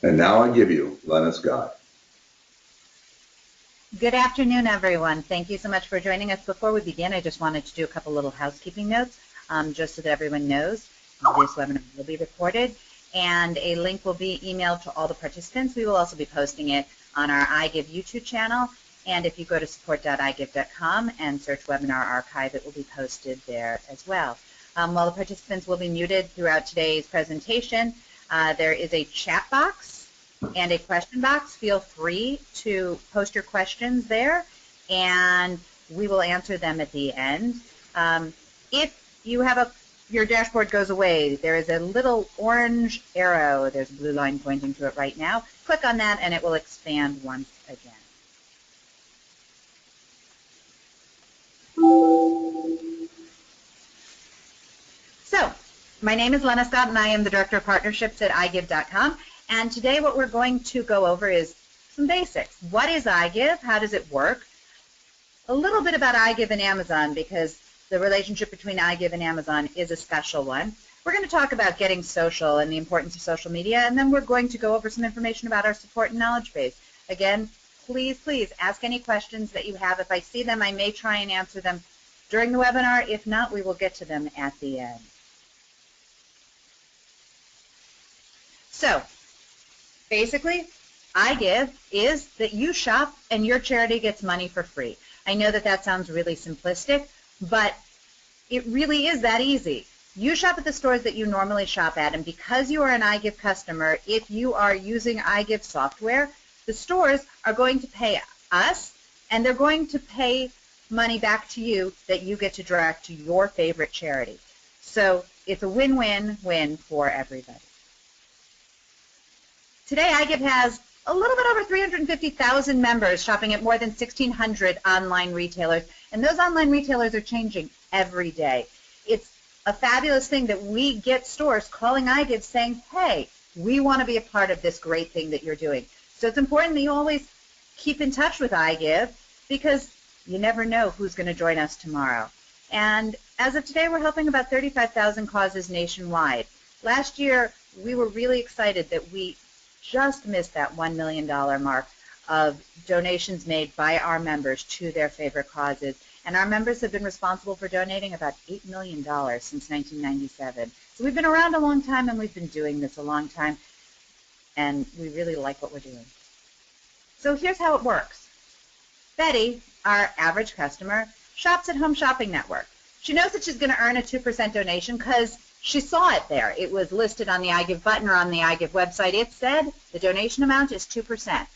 And now I give you Lena Scott. Good afternoon, everyone. Thank you so much for joining us. Before we begin, I just wanted to do a couple little housekeeping notes, just so that everyone knows this webinar will be recorded, and a link will be emailed to all the participants. We will also be posting it on our iGive YouTube channel, and if you go to support.igive.com and search Webinar Archive, it will be posted there as well. While the participants will be muted throughout today's presentation, there is a chat box and a question box. Feel free to post your questions there, and we will answer them at the end. If you have your dashboard goes away, there is a little orange arrow. There's a blue line pointing to it right now. Click on that, and it will expand once again. So, my name is Lena Scott, and I am the Director of Partnerships at iGive.com. And today what we're going to go over is some basics. What is iGive? How does it work? A little bit about iGive and Amazon, because the relationship between iGive and Amazon is a special one. We're going to talk about getting social and the importance of social media, and then we're going to go over some information about our support and knowledge base. Again, please ask any questions that you have. If I see them, I may try and answer them during the webinar. If not, we will get to them at the end. So, basically, iGive is that you shop and your charity gets money for free. I know that that sounds really simplistic, but it really is that easy. You shop at the stores that you normally shop at, and because you are an iGive customer, if you are using iGive software, the stores are going to pay us, and they're going to pay money back to you that you get to direct to your favorite charity. So it's a win-win-win for everybody. Today, iGive has a little bit over 350,000 members shopping at more than 1,600 online retailers, and those online retailers are changing every day. It's a fabulous thing that we get stores calling iGive saying, hey, we want to be a part of this great thing that you're doing. So it's important that you always keep in touch with iGive, because you never know who's going to join us tomorrow. And as of today, we're helping about 35,000 causes nationwide. Last year, we were really excited that we just missed that $1 million mark of donations made by our members to their favorite causes. And our members have been responsible for donating about $8 million since 1997. So we've been around a long time, and we've been doing this a long time, and we really like what we're doing. So here's how it works. Betty, our average customer, shops at Home Shopping Network. She knows that she's going to earn a 2% donation because she saw it there. It was listed on the iGive button or on the iGive website. It said the donation amount is 2%.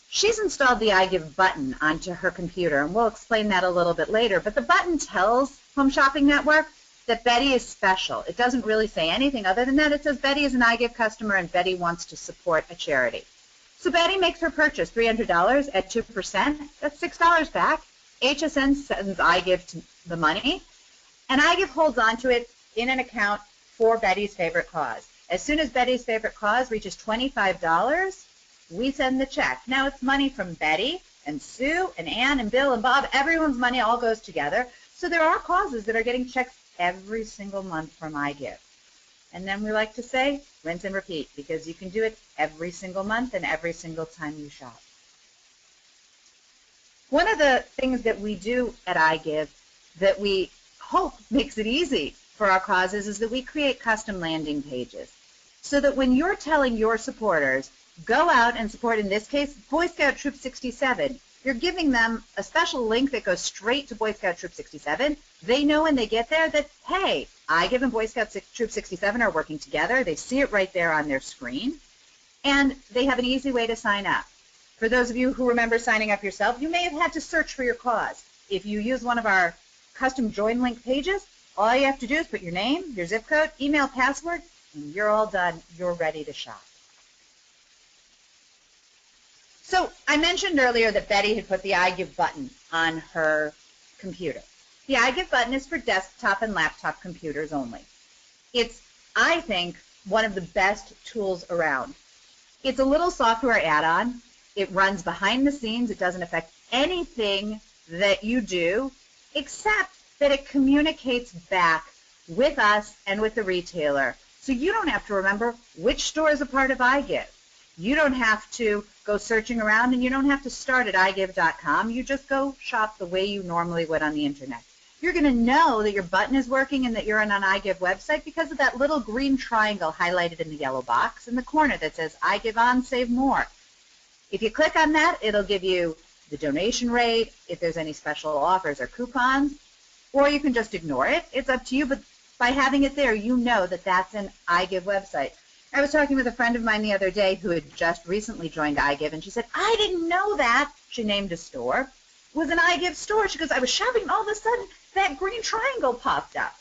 She's installed the iGive button onto her computer, and we'll explain that a little bit later. But the button tells Home Shopping Network that Betty is special. It doesn't really say anything other than that. It says Betty is an iGive customer and Betty wants to support a charity. So Betty makes her purchase, $300 at 2%. That's $6 back. HSN sends iGive the money, and iGive holds on to it in an account for Betty's favorite cause. As soon as Betty's favorite cause reaches $25, we send the check. Now it's money from Betty and Sue and Ann and Bill and Bob. Everyone's money all goes together. So there are causes that are getting checks every single month from iGive. And then we like to say, rinse and repeat, because you can do it every single month and every single time you shop. One of the things that we do at iGive that we hope makes it easy for our causes is that we create custom landing pages so that when you're telling your supporters, go out and support, in this case, Boy Scout Troop 67, you're giving them a special link that goes straight to Boy Scout Troop 67. They know when they get there that, hey, iGive and Boy Scout Troop 67 are working together. They see it right there on their screen, and they have an easy way to sign up. For those of you who remember signing up yourself, you may have had to search for your cause. If you use one of our custom join link pages, all you have to do is put your name, your zip code, email, password, and you're all done. You're ready to shop. So I mentioned earlier that Betty had put the iGive button on her computer. The iGive button is for desktop and laptop computers only. It's, I think, one of the best tools around. It's a little software add-on. It runs behind the scenes. It doesn't affect anything that you do, except that it communicates back with us and with the retailer. So you don't have to remember which store is a part of iGive. You don't have to go searching around, and you don't have to start at iGive.com. You just go shop the way you normally would on the internet. You're going to know that your button is working and that you're on an iGive website because of that little green triangle highlighted in the yellow box in the corner that says iGive on, save more. If you click on that, it'll give you the donation rate, if there's any special offers or coupons, or you can just ignore it. It's up to you, but by having it there, you know that that's an iGive website. I was talking with a friend of mine the other day who had just recently joined iGive, and she said, I didn't know that, she named a store, was an iGive store. She goes, I was shopping, and all of a sudden, that green triangle popped up.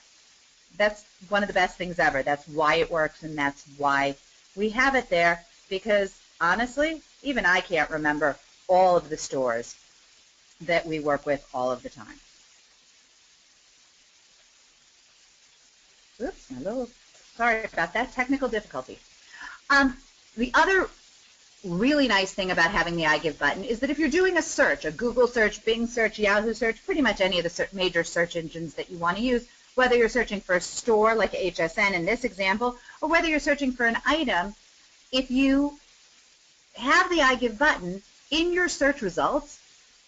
That's one of the best things ever. That's why it works, and that's why we have it there, because honestly, even I can't remember all of the stores that we work with all of the time. Oops, a little sorry about that technical difficulty. The other really nice thing about having the iGive button is that if you're doing a search, a Google search, Bing search, Yahoo search, pretty much any of the major search engines that you want to use, whether you're searching for a store like HSN in this example, or whether you're searching for an item, if you have the iGive button in your search results,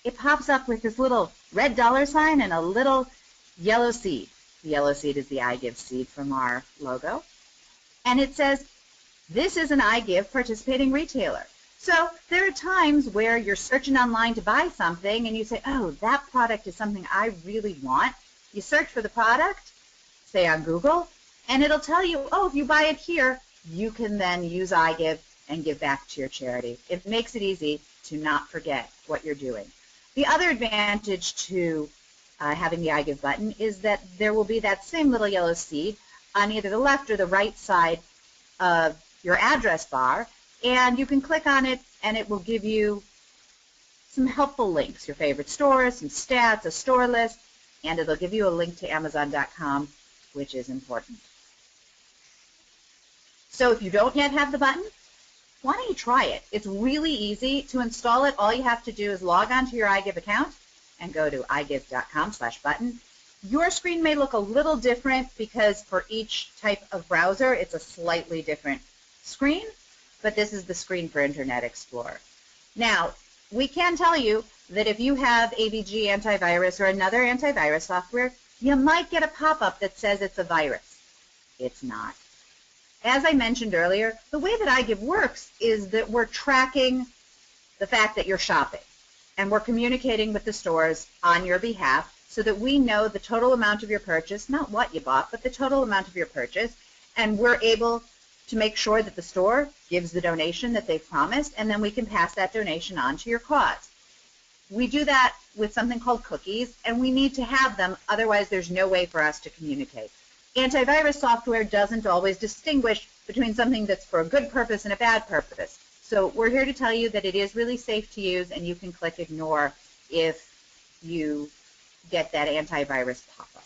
it pops up with this little red $sign and a little yellow seed. The yellow seed is the iGive seed from our logo. And it says, this is an iGive participating retailer. So there are times where you're searching online to buy something and you say, oh, that product is something I really want. You search for the product, say on Google, and it'll tell you, oh, if you buy it here, you can then use iGive and give back to your charity. It makes it easy to not forget what you're doing. The other advantage to having the iGive button is that there will be that same little yellow seed on either the left or the right side of your address bar, and you can click on it and it will give you some helpful links, your favorite stores, some stats, a store list, and it'll give you a link to Amazon.com, which is important. So if you don't yet have the button, why don't you try it? It's really easy to install it. All you have to do is log on to your iGive account and go to iGive.com/button. Your screen may look a little different because for each type of browser, it's a slightly different screen, but this is the screen for Internet Explorer. Now, we can tell you that if you have AVG antivirus or another antivirus software, you might get a pop-up that says it's a virus. It's not. As I mentioned earlier, the way that iGive works is that we're tracking the fact that you're shopping, and we're communicating with the stores on your behalf so that we know the total amount of your purchase, not what you bought, but the total amount of your purchase, and we're able to make sure that the store gives the donation that they've promised, and then we can pass that donation on to your cause. We do that with something called cookies, and we need to have them, otherwise there's no way for us to communicate. Antivirus software doesn't always distinguish between something that's for a good purpose and a bad purpose. So we're here to tell you that it is really safe to use, and you can click ignore if you get that antivirus pop-up.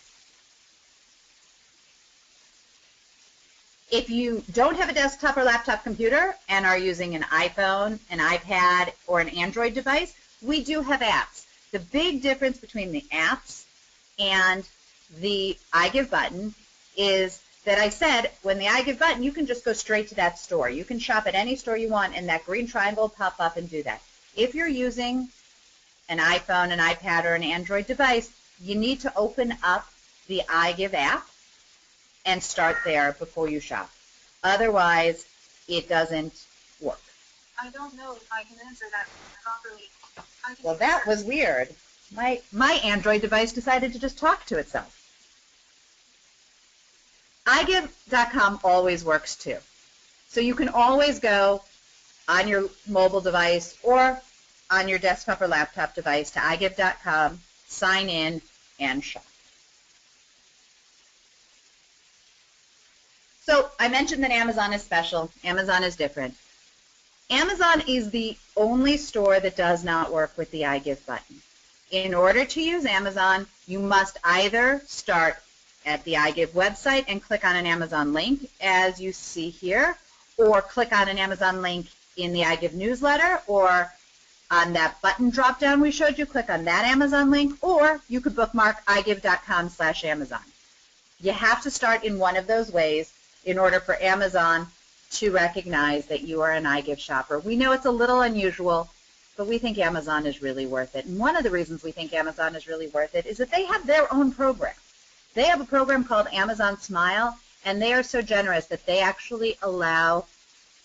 If you don't have a desktop or laptop computer and are using an iPhone, an iPad, or an Android device, we do have apps. The big difference between the apps and the iGive button is that I said when the iGive button, you can just go straight to that store. You can shop at any store you want, and that green triangle will pop up and do that. If you're using an iPhone, an iPad, or an Android device, you need to open up the iGive app and start there before you shop. Otherwise, it doesn't work. I don't know if I can answer that properly. Well, that was weird. My Android device decided to just talk to itself. iGive.com always works too. So you can always go on your mobile device or on your desktop or laptop device to iGive.com, sign in, and shop. So I mentioned that Amazon is special. Amazon is different. Amazon is the only store that does not work with the iGive button. In order to use Amazon, you must either start at the iGive website and click on an Amazon link, as you see here, or click on an Amazon link in the iGive newsletter, or on that button drop-down we showed you, click on that Amazon link, or you could bookmark iGive.com/Amazon. You have to start in one of those ways in order for Amazon to recognize that you are an iGive shopper. We know it's a little unusual, but we think Amazon is really worth it. And one of the reasons we think Amazon is really worth it is that they have their own program. They have a program called Amazon Smile, and they are so generous that they actually allow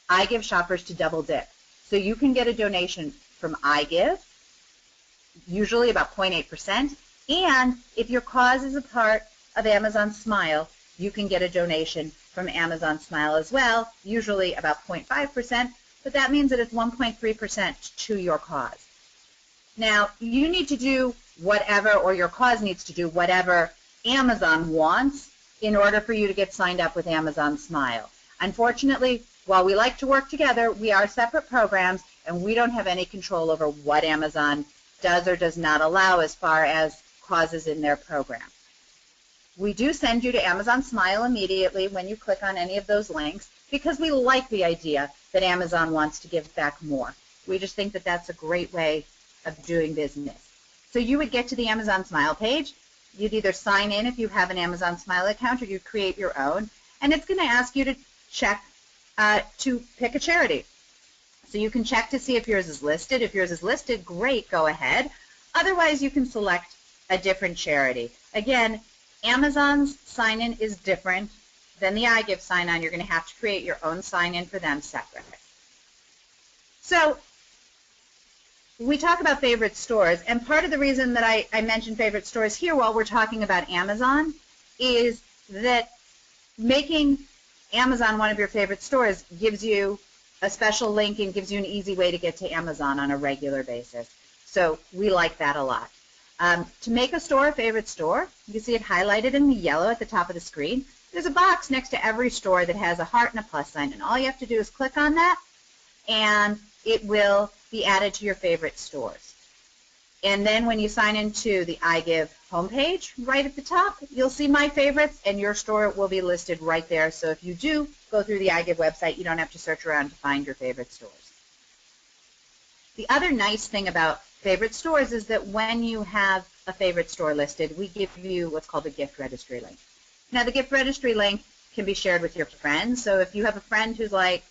iGive shoppers to double dip. So you can get a donation from iGive, usually about 0.8%, and if your cause is a part of Amazon Smile, you can get a donation from Amazon Smile as well, usually about 0.5%, but that means that it's 1.3% to your cause. Now, you need to do whatever, or your cause needs to do whatever Amazon wants in order for you to get signed up with Amazon Smile. Unfortunately, while we like to work together, we are separate programs, and we don't have any control over what Amazon does or does not allow as far as causes in their program. We do send you to Amazon Smile immediately when you click on any of those links, because we like the idea that Amazon wants to give back more. We just think that that's a great way of doing business. So you would get to the Amazon Smile page. You'd either sign in if you have an Amazon Smile account, or you create your own, and it's going to ask you to check to pick a charity. So you can check to see if yours is listed. If yours is listed, great, go ahead. Otherwise, you can select a different charity. Again, Amazon's sign-in is different than the iGive sign-on. You're going to have to create your own sign-in for them separately. So we talk about favorite stores, and part of the reason that I mentioned favorite stores here while we're talking about Amazon is that making Amazon one of your favorite stores gives you a special link and gives you an easy way to get to Amazon on a regular basis. So we like that a lot. To make a store a favorite store, you can see it highlighted in the yellow at the top of the screen. There's a box next to every store that has a heart and a plus sign, and all you have to do is click on that, and it will be added to your favorite stores. And then when you sign into the iGive homepage, right at the top, you'll see My Favorites, and your store will be listed right there. So if you do go through the iGive website, you don't have to search around to find your favorite stores. The other nice thing about favorite stores is that when you have a favorite store listed, we give you what's called a gift registry link. Now, the gift registry link can be shared with your friends. So if you have a friend who's like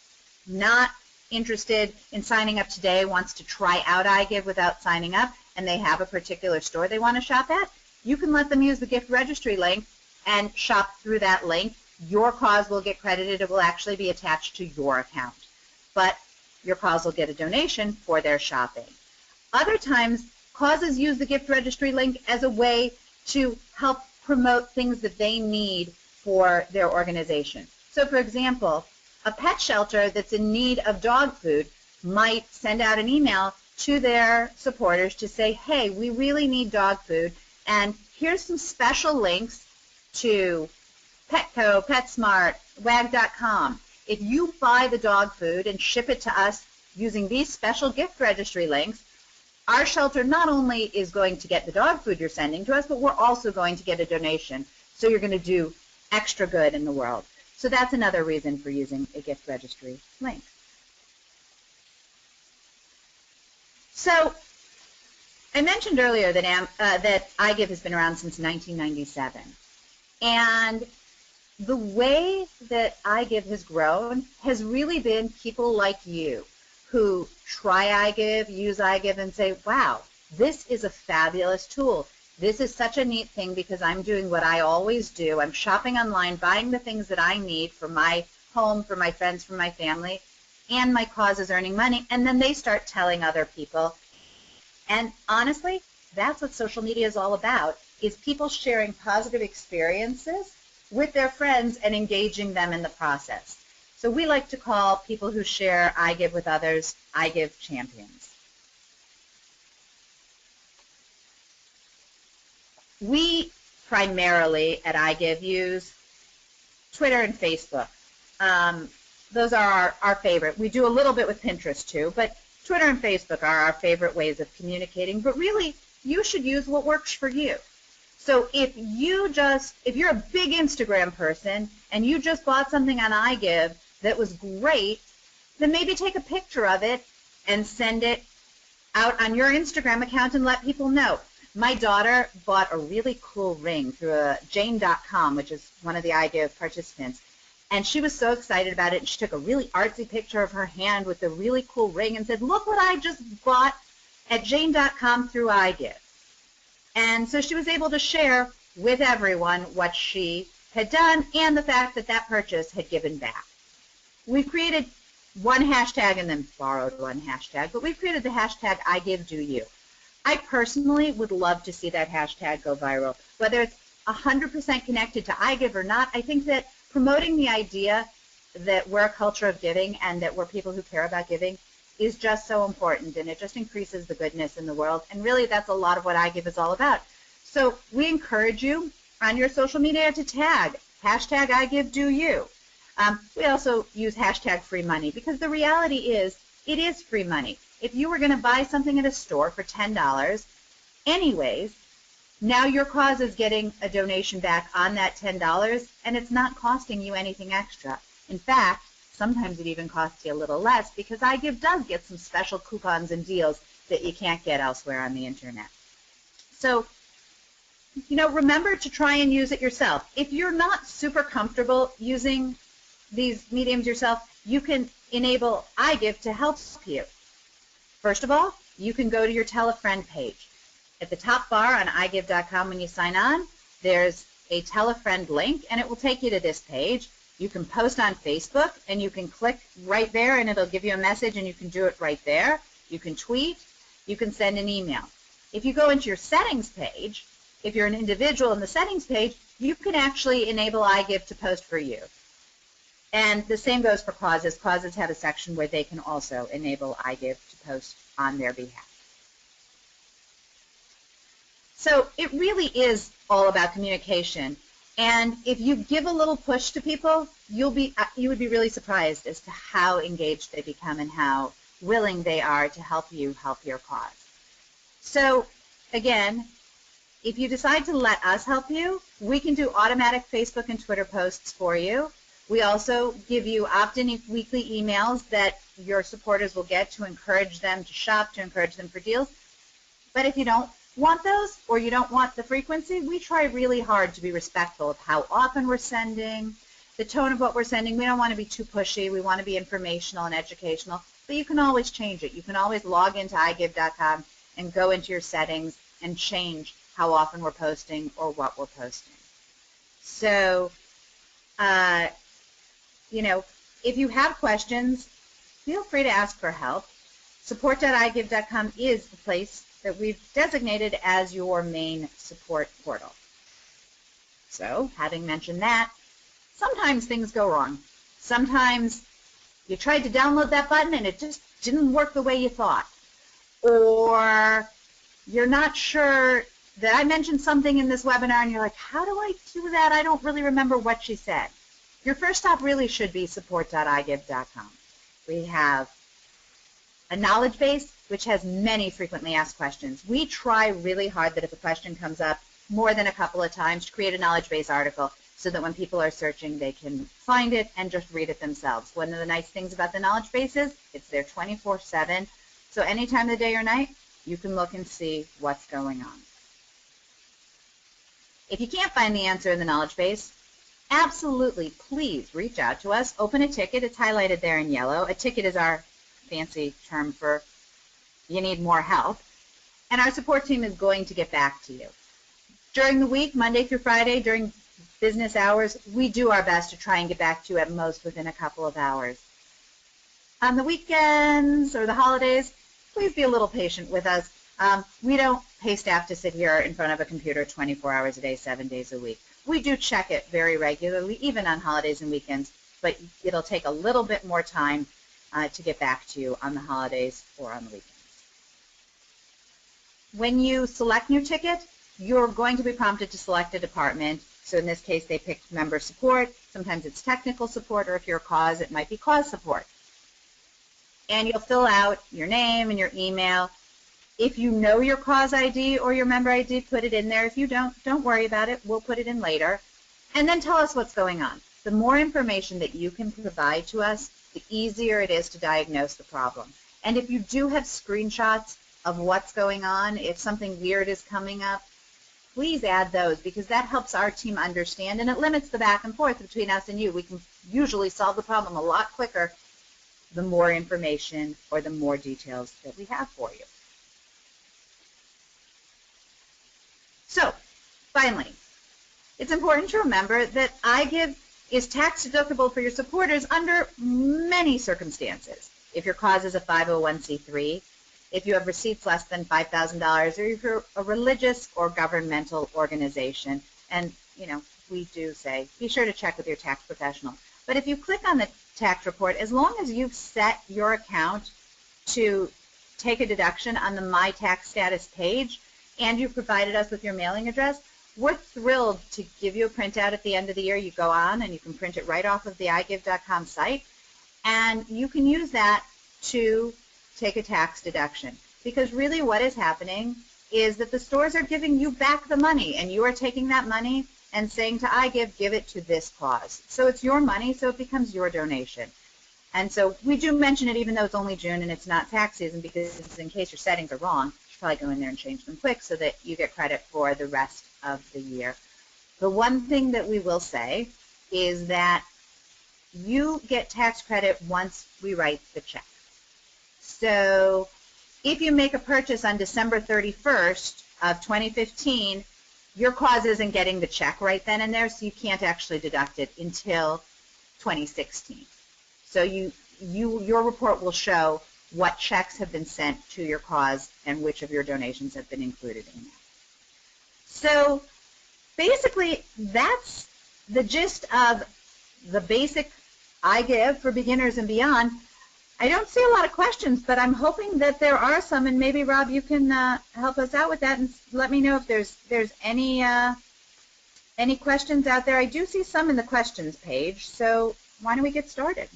not interested in signing up today, wants to try out iGive without signing up, and they have a particular store they want to shop at, you can let them use the gift registry link and shop through that link. Your cause will get credited. It will actually be attached to your account. But your cause will get a donation for their shopping. Other times, causes use the gift registry link as a way to help promote things that they need for their organization. So, for example, a pet shelter that's in need of dog food might send out an email to their supporters to say, hey, we really need dog food, and here's some special links to Petco, PetSmart, Wag.com. If you buy the dog food and ship it to us using these special gift registry links, our shelter not only is going to get the dog food you're sending to us, but we're also going to get a donation. So you're going to do extra good in the world. So that's another reason for using a gift registry link. So I mentioned earlier that iGive has been around since 1997. And the way that iGive has grown has really been people like you who try iGive, use iGive, and say, wow, this is a fabulous tool. This is such a neat thing because I'm doing what I always do. I'm shopping online, buying the things that I need for my home, for my friends, for my family, and my cause is earning money. And then they start telling other people. And honestly, that's what social media is all about, is people sharing positive experiences with their friends and engaging them in the process. So we like to call people who share iGive with others iGive champions. We primarily at iGive use Twitter and Facebook. Those are our favorite. We do a little bit with Pinterest too, but Twitter and Facebook are our favorite ways of communicating. But really, you should use what works for you. So if you're a big Instagram person and you just bought something on iGive that was great, then maybe take a picture of it and send it out on your Instagram account and let people know. My daughter bought a really cool ring through Jane.com, which is one of the iGive participants, And she was so excited about it. And she took a really artsy picture of her hand with a really cool ring and said, look what I just bought at Jane.com through iGive. And so she was able to share with everyone what she had done and the fact that that purchase had given back. We've created one hashtag and then borrowed one hashtag, but we've created the hashtag iGiveDoYou. I personally would love to see that hashtag go viral. Whether it's 100% connected to iGive or not, I think that promoting the idea that we're a culture of giving and that we're people who care about giving is just so important, and it just increases the goodness in the world. And really, that's a lot of what iGive is all about. So we encourage you on your social media to tag hashtag iGiveDoYou. We also use hashtag free money because the reality is it is free money. If you were going to buy something at a store for $10 anyways, now your cause is getting a donation back on that $10, and it's not costing you anything extra. In fact, sometimes it even costs you a little less because iGive does get some special coupons and deals that you can't get elsewhere on the internet. So, remember to try and use it yourself. If you're not super comfortable using these mediums yourself, you can enable iGive to help you. First of all, you can go to your Tell a Friend page. At the top bar on iGive.com when you sign on, there's a Tell a Friend link, and it will take you to this page. You can post on Facebook, and you can click right there, and it'll give you a message, and you can do it right there. You can tweet. You can send an email. If you go into your settings page, if you're an individual in the settings page, you can actually enable iGive to post for you. And the same goes for causes. Causes have a section where they can also enable iGive to post on their behalf. So it really is all about communication. And if you give a little push to people, you would be really surprised as to how engaged they become and how willing they are to help you help your cause. So again, if you decide to let us help you, we can do automatic Facebook and Twitter posts for you. We also give you opt-in weekly emails that your supporters will get to encourage them to shop, to encourage them for deals. But if you don't want those or you don't want the frequency, we try really hard to be respectful of how often we're sending, the tone of what we're sending. We don't want to be too pushy. We want to be informational and educational, but you can always change it. You can always log into iGive.com and go into your settings and change how often we're posting or what we're posting. So, if you have questions, feel free to ask for help. Support.igive.com is the place that we've designated as your main support portal. So, having mentioned that, sometimes things go wrong. Sometimes you tried to download that button and it just didn't work the way you thought. Or you're not sure that I mentioned something in this webinar and you're like, how do I do that? I don't really remember what she said. Your first stop really should be support.igive.com. We have a knowledge base which has many frequently asked questions. We try really hard that if a question comes up more than a couple of times to create a knowledge base article so that when people are searching they can find it and just read it themselves. One of the nice things about the knowledge base is it's there 24/7. So any time of the day or night, you can look and see what's going on. If you can't find the answer in the knowledge base, absolutely, please reach out to us. Open a ticket. It's highlighted there in yellow. A ticket is our fancy term for you need more help. And our support team is going to get back to you. During the week, Monday through Friday, during business hours, we do our best to try and get back to you at most within a couple of hours. On the weekends or the holidays, please be a little patient with us. We don't pay staff to sit here in front of a computer 24 hours a day, 7 days a week. We do check it very regularly, even on holidays and weekends, but it'll take a little bit more time to get back to you on the holidays or on the weekends. When you select your ticket, you're going to be prompted to select a department. So in this case, they picked member support. Sometimes it's technical support, or if you're a cause, it might be cause support. And you'll fill out your name and your email. If you know your cause ID or your member ID, put it in there. If you don't worry about it. We'll put it in later. And then tell us what's going on. The more information that you can provide to us, the easier it is to diagnose the problem. And if you do have screenshots of what's going on, if something weird is coming up, please add those because that helps our team understand and it limits the back and forth between us and you. We can usually solve the problem a lot quicker the more information or the more details that we have for you. So, finally, it's important to remember that iGive is tax deductible for your supporters under many circumstances. If your cause is a 501c3, if you have receipts less than $5,000, or if you're a religious or governmental organization, and we do say be sure to check with your tax professional. But if you click on the tax report, as long as you've set your account to take a deduction on the My Tax Status page and you've provided us with your mailing address, we're thrilled to give you a printout at the end of the year. You go on and you can print it right off of the iGive.com site, and you can use that to take a tax deduction. Because really what is happening is that the stores are giving you back the money, and you are taking that money and saying to iGive, give it to this cause. So it's your money, so it becomes your donation. And so we do mention it even though it's only June and it's not tax season, because in case your settings are wrong, you probably go in there and change them quick so that you get credit for the rest of the year. The one thing that we will say is that you get tax credit once we write the check. So if you make a purchase on December 31st of 2015, your cause isn't getting the check right then and there, so you can't actually deduct it until 2016. So your report will show what checks have been sent to your cause and which of your donations have been included in that. So basically, that's the gist of the basic iGive for beginners and beyond. I don't see a lot of questions, but I'm hoping that there are some, and maybe, Rob, you can help us out with that and let me know if there's any questions out there. I do see some in the questions page, so why don't we get started?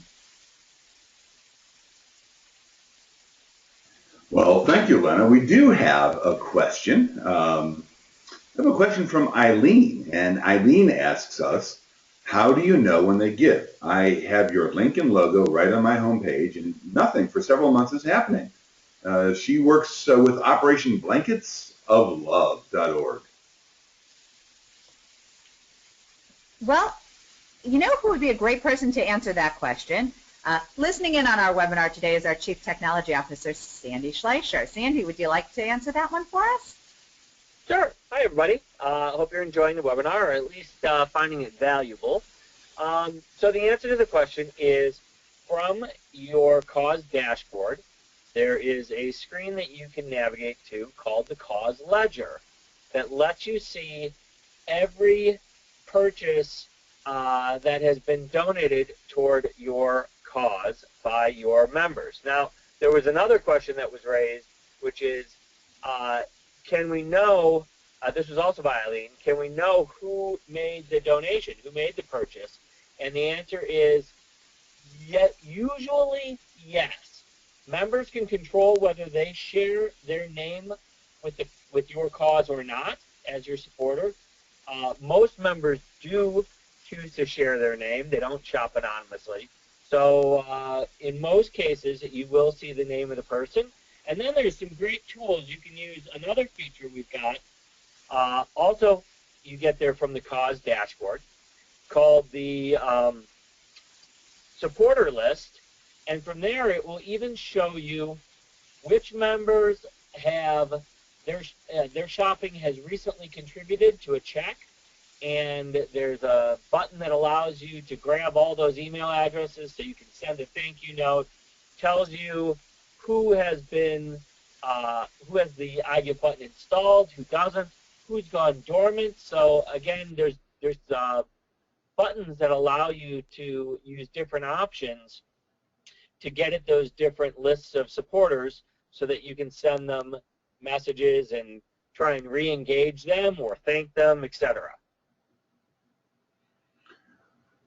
Well, thank you, Lena. We do have a question. I have a question from Eileen, and Eileen asks us, how do you know when they give? I have your link and logo right on my homepage, and nothing for several months is happening. She works with Operation BlanketsOfLove.org. Well, you know who would be a great person to answer that question? Listening in on our webinar today is our Chief Technology Officer, Sandy Schleicher. Sandy, would you like to answer that one for us? Sure. Hi, everybody. I hope you're enjoying the webinar, or at least finding it valuable. So the answer to the question is, from your cause dashboard, there is a screen that you can navigate to called the Cause Ledger that lets you see every purchase that has been donated toward your cause by your members. Now, there was another question that was raised, which is, can we know, this was also by Eileen, can we know who made the donation, who made the purchase? And the answer is, usually yes. Members can control whether they share their name with your cause or not as your supporter. Most members do choose to share their name. They don't shop anonymously. So in most cases, you will see the name of the person. And then there's some great tools you can use. Another feature we've got, also you get there from the cause dashboard, called the supporter list. And from there, it will even show you which members have their shopping has recently contributed to a check. And there's a button that allows you to grab all those email addresses so you can send a thank you note. Tells you who has been, who has the iGive button installed, who doesn't, who's gone dormant. So again, there's buttons that allow you to use different options to get at those different lists of supporters so that you can send them messages and try and re-engage them or thank them, etc.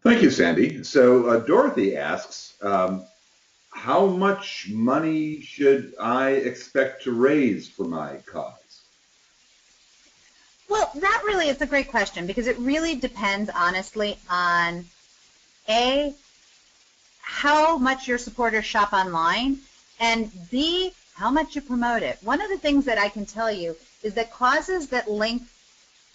Thank you, Sandy. So Dorothy asks, how much money should I expect to raise for my cause? Well, that really is a great question, because it really depends, honestly, on A, how much your supporters shop online, and B, how much you promote it. One of the things that I can tell you is that causes that link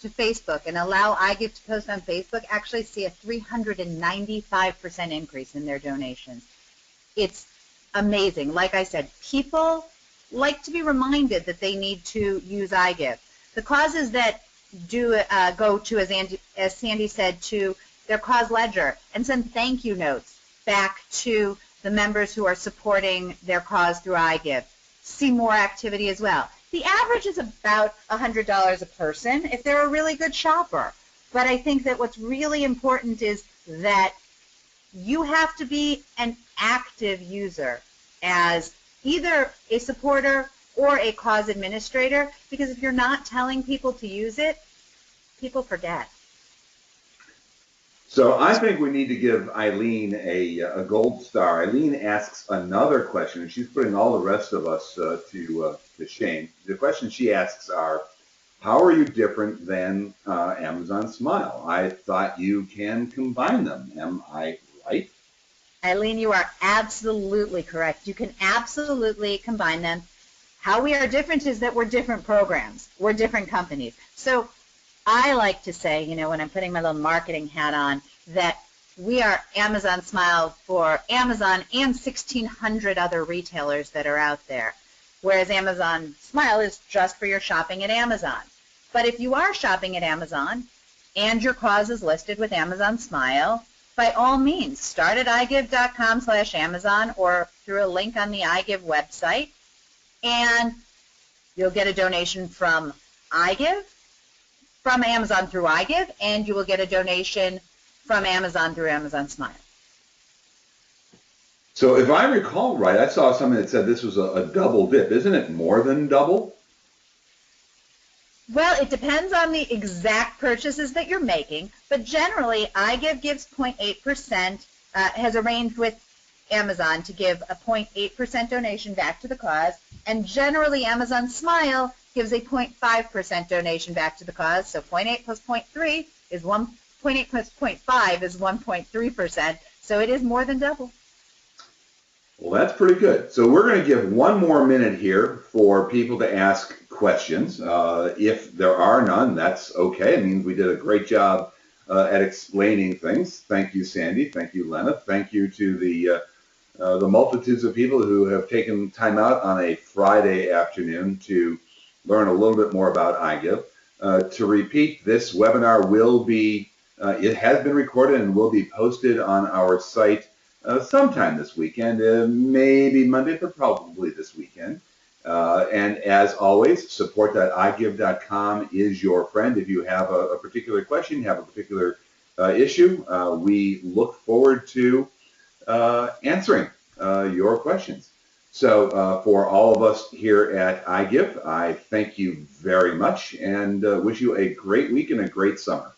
to Facebook and allow iGive to post on Facebook actually see a 395% increase in their donations. It's amazing. Like I said, people like to be reminded that they need to use iGive. The causes that do go to, as Sandy said, to their cause ledger and send thank you notes back to the members who are supporting their cause through iGive. See more activity as well. The average is about $100 a person if they're a really good shopper. But I think that what's really important is that you have to be an active user as either a supporter or a cause administrator, because if you're not telling people to use it, people forget. So I think we need to give Eileen a gold star. Eileen asks another question, and she's putting all the rest of us to shame. The questions she asks are, how are you different than Amazon Smile? I thought you can combine them. Am I right? Eileen, you are absolutely correct. You can absolutely combine them. How we are different is that we're different programs. We're different companies. So I like to say, you know, when I'm putting my little marketing hat on, that we are Amazon Smile for Amazon and 1,600 other retailers that are out there, whereas Amazon Smile is just for your shopping at Amazon. But if you are shopping at Amazon and your cause is listed with Amazon Smile, by all means, start at iGive.com/Amazon or through a link on the iGive website, and you'll get a donation from iGive, from Amazon through iGive, and you will get a donation from Amazon through Amazon Smile. So if I recall right, I saw something that said this was a double dip. Isn't it more than double? Well, it depends on the exact purchases that you're making, but generally iGive gives 0.8%, has arranged with Amazon to give a 0.8% donation back to the cause, and generally Amazon Smile gives a 0.5% donation back to the cause. So 0.8 plus 0.3 is 1.8 plus 0.5 is 1.3%. So it is more than double. Well, that's pretty good. So we're going to give one more minute here for people to ask questions. If there are none, that's okay. It means we did a great job at explaining things. Thank you, Sandy. Thank you, Lena. Thank you to the multitudes of people who have taken time out on a Friday afternoon to learn a little bit more about iGive. To repeat, this webinar will be, it has been recorded and will be posted on our site sometime this weekend, maybe Monday, but probably this weekend. And as always, support.igive.com is your friend. If you have a particular question, you have a particular issue, we look forward to answering your questions. So for all of us here at iGive, I thank you very much and wish you a great week and a great summer.